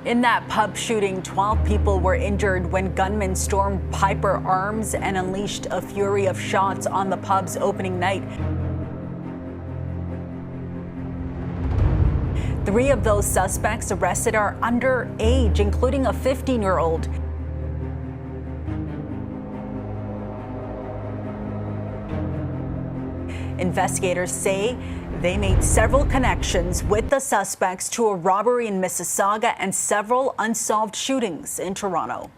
In that pub shooting, 12 people were injured when gunmen stormed Piper Arms and unleashed a fury of shots on the pub's opening night. 3 of those suspects arrested are underage, including a 15-year-old. Investigators say they made several connections with the suspects to a robbery in Mississauga and several unsolved shootings in Toronto.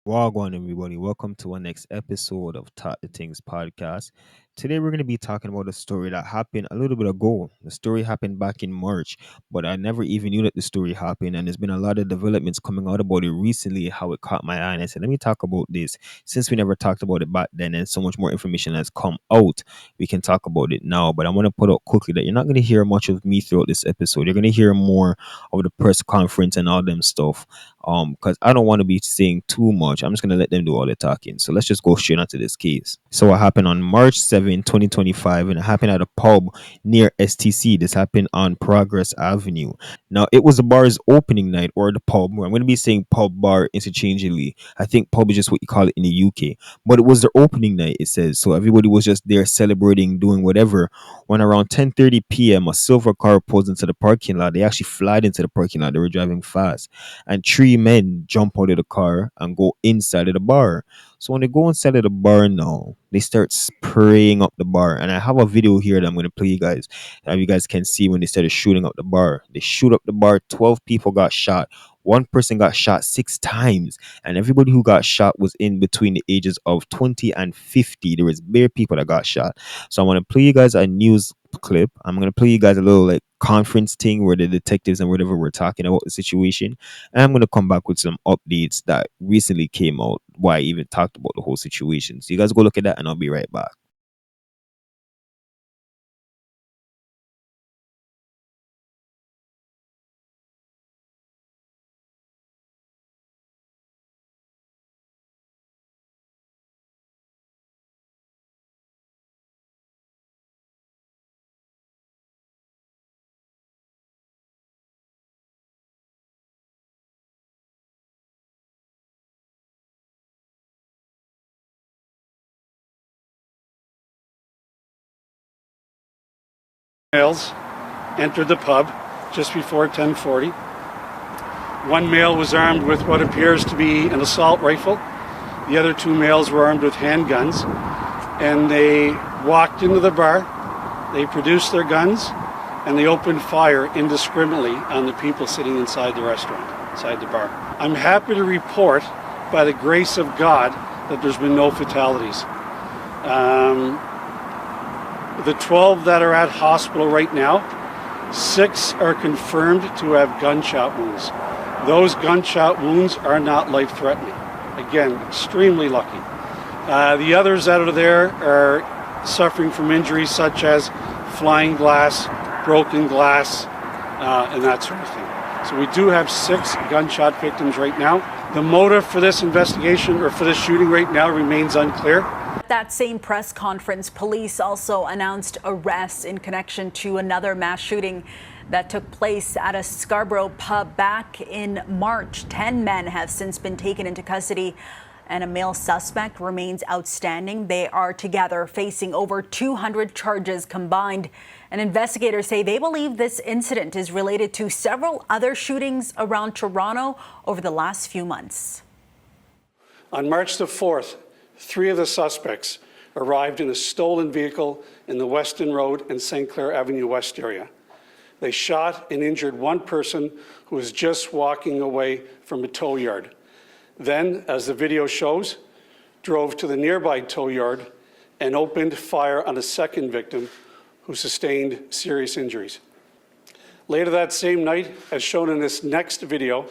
Wagwan, everybody. Welcome to our next episode of Talk the Things podcast. Today, we're going to be talking about a story that happened a little bit ago. The story happened back in March, but I never even knew that the story happened. And there's been a lot of developments coming out about it recently, how it caught my eye. And I said, let me talk about this. Since we never talked about it back then and so much more information has come out, we can talk about it now. But I want to put out quickly that you're not going to hear much of me throughout this episode. You're going to hear more of the press conference and all them stuff. Because I don't want to be saying too much. I'm just gonna let them do all the talking. So let's just go straight onto this case. So what happened on March 7, 2025, and it happened at a pub near STC. This happened on Progress Avenue. Now it was the bar's opening night, or the pub. I'm gonna be saying pub bar interchangeably. I think pub is just what you call it in the UK. But it was their opening night, it says. So everybody was just there celebrating, doing whatever. When around 10:30 p.m. a silver car pulls into the parking lot. They actually flied into the parking lot. They were driving fast. And 3 men jump out of the car and go inside of the bar. So when they go inside of the bar now, they start spraying up the bar. And I have a video here that I'm going to play you guys. And you guys can see when they started shooting up the bar. They shoot up the bar. 12 people got shot. One person got shot 6 times. And everybody who got shot was in between the ages of 20 and 50. There was bare people that got shot. So I want to play you guys a news clip. I'm going to play you guys a little conference thing where the detectives and whatever were talking about the situation. And I'm going to come back with some updates that recently came out, why I even talked about the whole situation. So you guys go look at that and I'll be right back. Males entered the pub just before 10:40. One male was armed with what appears to be an assault rifle. The other 2 males were armed with handguns, and they walked into the bar. They produced their guns, and they opened fire indiscriminately on the people sitting inside the restaurant, inside the bar. I'm happy to report, by the grace of God, that there's been no fatalities. The 12 that are at hospital right now, 6 are confirmed to have gunshot wounds. Those gunshot wounds are not life-threatening. Again, extremely lucky. The others that are there are suffering from injuries such as flying glass, broken glass, and that sort of thing. So we do have 6 gunshot victims right now. The motive for this investigation, or for this shooting right now, remains unclear. At that same press conference, police also announced arrests in connection to another mass shooting that took place at a Scarborough pub back in March. 10 men have since been taken into custody, and a male suspect remains outstanding. They are together facing over 200 charges combined. And investigators say they believe this incident is related to several other shootings around Toronto over the last few months. On March the 4th, 3 of the suspects arrived in a stolen vehicle in the Weston Road and St. Clair Avenue West area. They shot and injured one person who was just walking away from a tow yard. Then, as the video shows, drove to the nearby tow yard and opened fire on a second victim who sustained serious injuries. Later that same night, as shown in this next video,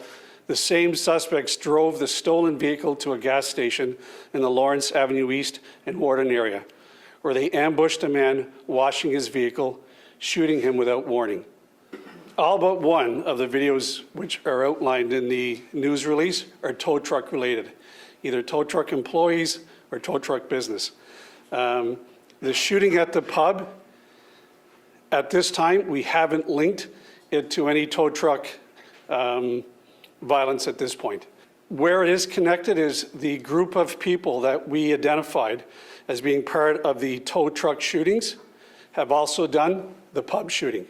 the same suspects drove the stolen vehicle to a gas station in the Lawrence Avenue East and Warden area, where they ambushed a man washing his vehicle, shooting him without warning. All but one of the videos which are outlined in the news release are tow truck related, either tow truck employees or tow truck business. The shooting at the pub, at this time, we haven't linked it to any tow truck violence at this point. Where it is connected is the group of people that we identified as being part of the tow truck shootings have also done the pub shooting.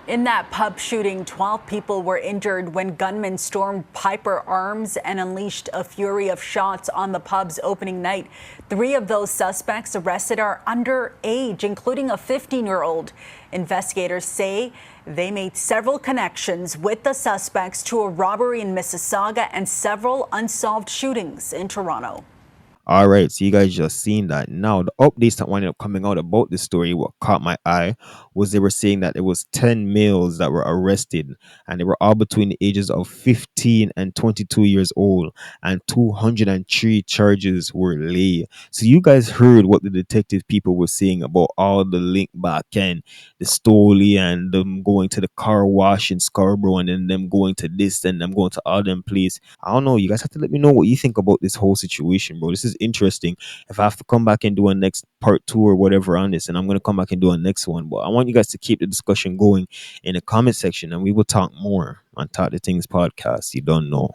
In that pub shooting, 12 people were injured when gunmen stormed Piper Arms and unleashed a fury of shots on the pub's opening night. 3 of those suspects arrested are underage, including a 15-year-old. Investigators say they made several connections with the suspects to a robbery in Mississauga and several unsolved shootings in Toronto. All right, so you guys just seen that. Now, the updates that ended up coming out about this story, what caught my eye was they were saying that there was 10 males that were arrested, and they were all between the ages of 15 and 22 years old, and 203 charges were laid. So you guys heard what the detective people were saying about all the link back and the Stoley and them going to the car wash in Scarborough and then them going to this and them going to all them places. I don't know. You guys have to let me know what you think about this whole situation, bro. This is interesting. If I have to come back and do a next part 2 or whatever on this, and I'm going to come back and do a next one, but I want you guys to keep the discussion going in the comment section, and we will talk more on Talk the Things podcast. You don't know.